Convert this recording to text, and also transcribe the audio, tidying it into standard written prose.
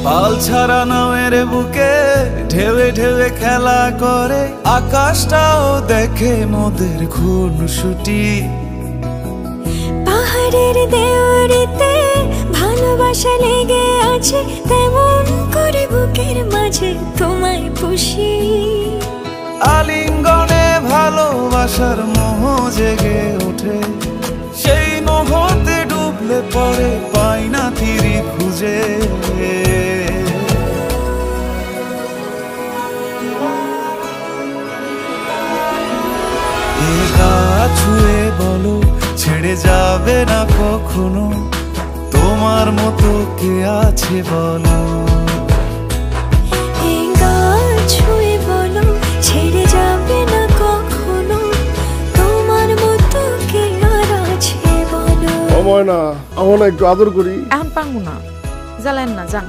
পাল ছাড়া নামের বুকে ঢেউে ঢেউে খেলা করে, আকাশটাও দেখে মোদের খুনসুটি। পাহাড়ের দেওয়ারিতে ভালোবাসা লেগে আছে, তেমন করে বুকের মাঝে তোমায় পুষি। আলিঙ্গনে ভালোবাসার মোহ জেগে ওঠে, সেই মোহতে ডুবলে পরে পাই না তীরে খুঁজে। এ গা ছুঁয়ে বলো ছেড়ে যাবে না কখনো, তোমার মতো কে আছে বলো। এ গা ছুঁয়ে বলো ছেড়ে যাবে না কখনো, তোমার মতো কে আর আছে বলো। না আমার একটু আদর করি। এখন পাঙ্গু না, জ্বালেন না, জান।